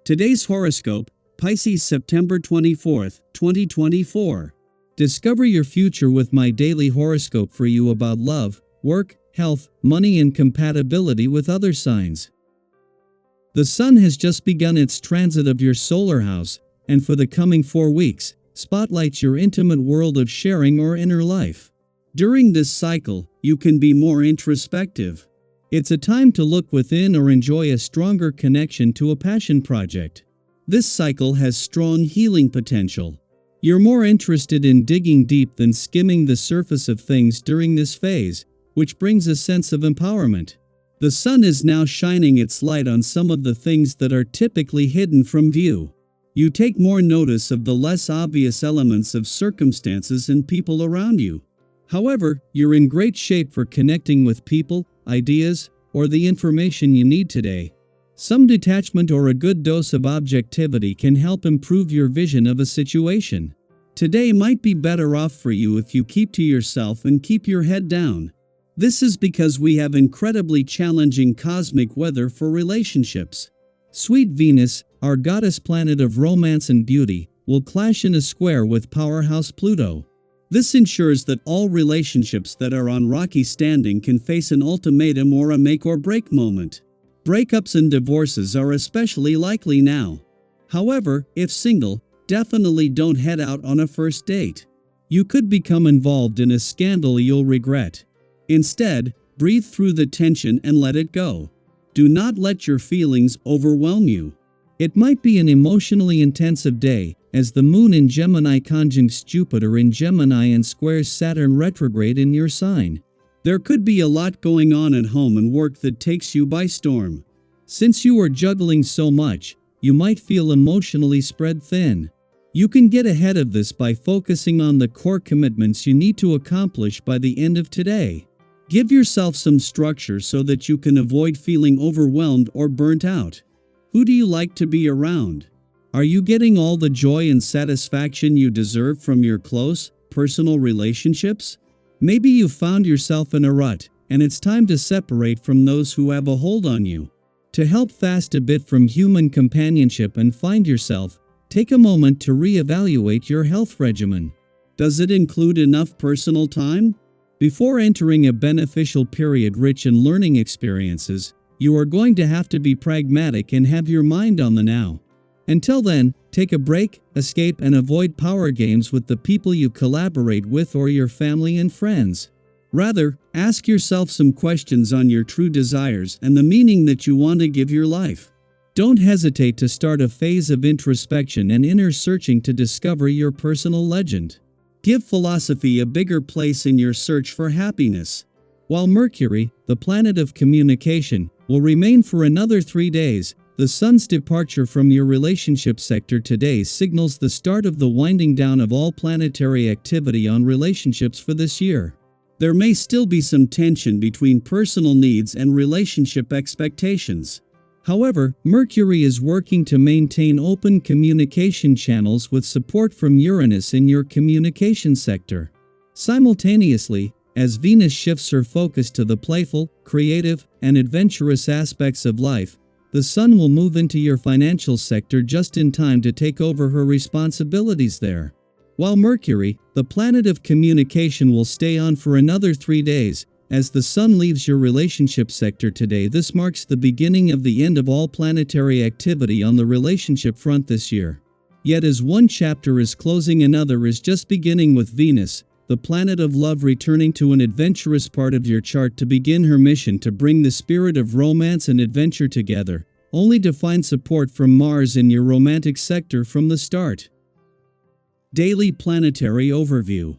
Today's horoscope, Pisces September 24th, 2024. Discover your future with my daily horoscope for you about love, work, health, money and compatibility with other signs. The sun has just begun its transit of your solar house, and for the coming 4 weeks, spotlights your intimate world of sharing or inner life. During this cycle, you can be more introspective. It's a time to look within or enjoy a stronger connection to a passion project. This cycle has strong healing potential. You're more interested in digging deep than skimming the surface of things during this phase, which brings a sense of empowerment. The sun is now shining its light on some of the things that are typically hidden from view. You take more notice of the less obvious elements of circumstances and people around you. However, you're in great shape for connecting with people, ideas, or the information you need today. Some detachment or a good dose of objectivity can help improve your vision of a situation. Today might be better off for you if you keep to yourself and keep your head down. This is because we have incredibly challenging cosmic weather for relationships. Sweet Venus, our goddess planet of romance and beauty, will clash in a square with powerhouse Pluto. This ensures that all relationships that are on rocky standing can face an ultimatum or a make-or-break moment. Breakups and divorces are especially likely now. However, if single, definitely don't head out on a first date. You could become involved in a scandal you'll regret. Instead, breathe through the tension and let it go. Do not let your feelings overwhelm you. It might be an emotionally intensive day, as the moon in Gemini conjuncts Jupiter in Gemini and squares Saturn retrograde in your sign. There could be a lot going on at home and work that takes you by storm. Since you are juggling so much, you might feel emotionally spread thin. You can get ahead of this by focusing on the core commitments you need to accomplish by the end of today. Give yourself some structure so that you can avoid feeling overwhelmed or burnt out. Who do you like to be around? Are you getting all the joy and satisfaction you deserve from your close, personal relationships? Maybe you found yourself in a rut, and it's time to separate from those who have a hold on you. To help fast a bit from human companionship and find yourself, take a moment to reevaluate your health regimen. Does it include enough personal time? Before entering a beneficial period rich in learning experiences, you are going to have to be pragmatic and have your mind on the now. Until then, take a break, escape and avoid power games with the people you collaborate with or your family and friends. Rather, ask yourself some questions on your true desires and the meaning that you want to give your life. Don't hesitate to start a phase of introspection and inner searching to discover your personal legend. Give philosophy a bigger place in your search for happiness. While Mercury, the planet of communication, will remain for another 3 days, the sun's departure from your relationship sector today signals the start of the winding down of all planetary activity on relationships for this year. There may still be some tension between personal needs and relationship expectations. However, Mercury is working to maintain open communication channels with support from Uranus in your communication sector. Simultaneously, as Venus shifts her focus to the playful, creative, and adventurous aspects of life, the sun will move into your financial sector just in time to take over her responsibilities there. While Mercury, the planet of communication, will stay on for another 3 days, as the sun leaves your relationship sector today, this marks the beginning of the end of all planetary activity on the relationship front this year. Yet as one chapter is closing, another is just beginning, with Venus, the planet of love, returning to an adventurous part of your chart to begin her mission to bring the spirit of romance and adventure together, only to find support from Mars in your romantic sector from the start. Daily Planetary Overview.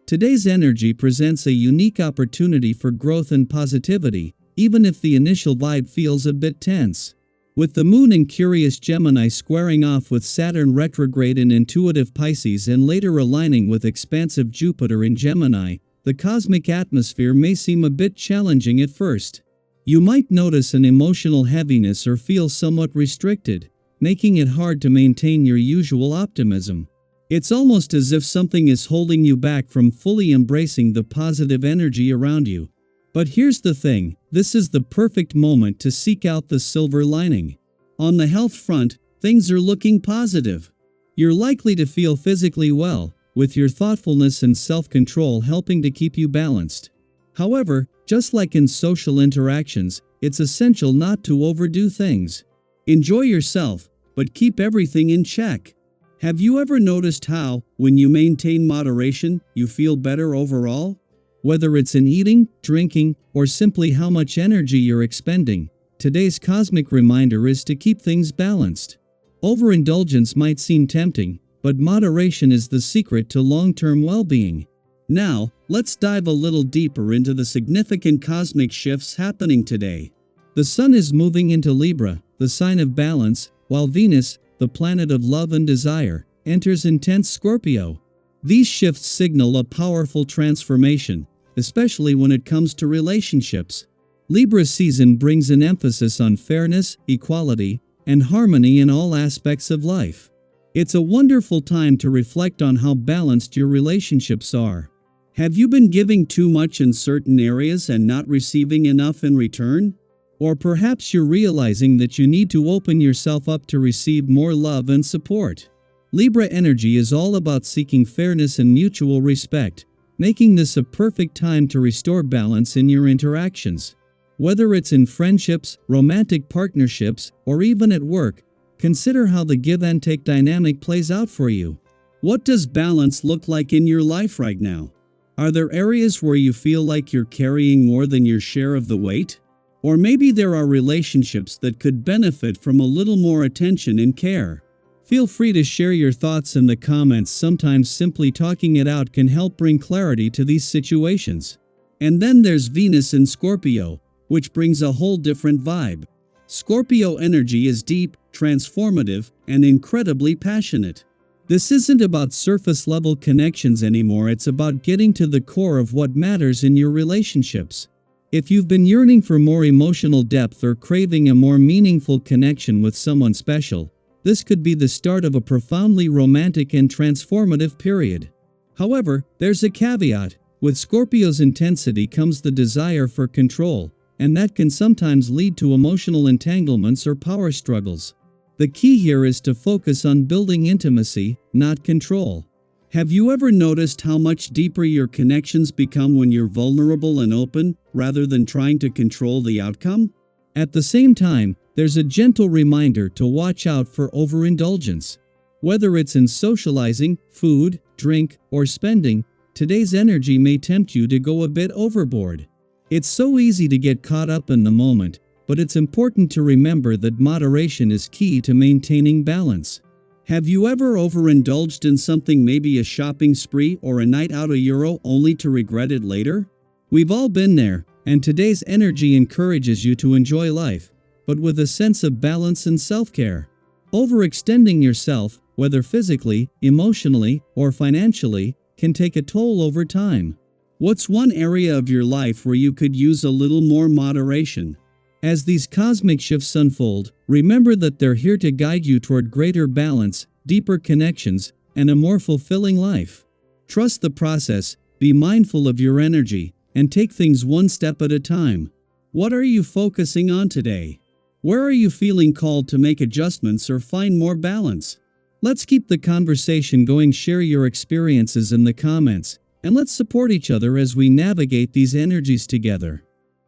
Today's energy presents a unique opportunity for growth and positivity, even if the initial vibe feels a bit tense. With the moon in curious Gemini squaring off with Saturn retrograde in intuitive Pisces and later aligning with expansive Jupiter in Gemini, the cosmic atmosphere may seem a bit challenging at first. You might notice an emotional heaviness or feel somewhat restricted, making it hard to maintain your usual optimism. It's almost as if something is holding you back from fully embracing the positive energy around you. But here's the thing, this is the perfect moment to seek out the silver lining. On the health front, things are looking positive. You're likely to feel physically well, with your thoughtfulness and self-control helping to keep you balanced. However, just like in social interactions, it's essential not to overdo things. Enjoy yourself, but keep everything in check. Have you ever noticed how, when you maintain moderation, you feel better overall? Whether it's in eating, drinking, or simply how much energy you're expending, today's cosmic reminder is to keep things balanced. Overindulgence might seem tempting, but moderation is the secret to long-term well-being. Now, let's dive a little deeper into the significant cosmic shifts happening today. The Sun is moving into Libra, the sign of balance, while Venus, the planet of love and desire, enters intense Scorpio. These shifts signal a powerful transformation, especially when it comes to relationships. Libra's season brings an emphasis on fairness, equality, and harmony in all aspects of life. It's a wonderful time to reflect on how balanced your relationships are. Have you been giving too much in certain areas and not receiving enough in return? Or perhaps you're realizing that you need to open yourself up to receive more love and support. Libra energy is all about seeking fairness and mutual respect, making this a perfect time to restore balance in your interactions. Whether it's in friendships, romantic partnerships, or even at work, consider how the give-and-take dynamic plays out for you. What does balance look like in your life right now? Are there areas where you feel like you're carrying more than your share of the weight? Or maybe there are relationships that could benefit from a little more attention and care. Feel free to share your thoughts in the comments. Sometimes simply talking it out can help bring clarity to these situations. And then there's Venus in Scorpio, which brings a whole different vibe. Scorpio energy is deep, transformative, and incredibly passionate. This isn't about surface-level connections anymore, it's about getting to the core of what matters in your relationships. If you've been yearning for more emotional depth or craving a more meaningful connection with someone special, this could be the start of a profoundly romantic and transformative period. However, there's a caveat. With Scorpio's intensity comes the desire for control, and that can sometimes lead to emotional entanglements or power struggles. The key here is to focus on building intimacy, not control. Have you ever noticed how much deeper your connections become when you're vulnerable and open, rather than trying to control the outcome? At the same time, there's a gentle reminder to watch out for overindulgence. Whether it's in socializing, food, drink, or spending, today's energy may tempt you to go a bit overboard. It's so easy to get caught up in the moment, but it's important to remember that moderation is key to maintaining balance. Have you ever overindulged in something, maybe a shopping spree or a night out €1, only to regret it later? We've all been there, and today's energy encourages you to enjoy life, but with a sense of balance and self-care. Overextending yourself, whether physically, emotionally, or financially, can take a toll over time. What's one area of your life where you could use a little more moderation? As these cosmic shifts unfold, remember that they're here to guide you toward greater balance, deeper connections, and a more fulfilling life. Trust the process, be mindful of your energy, and take things one step at a time. What are you focusing on today? Where are you feeling called to make adjustments or find more balance? Let's keep the conversation going. Share your experiences in the comments, and let's support each other as we navigate these energies together.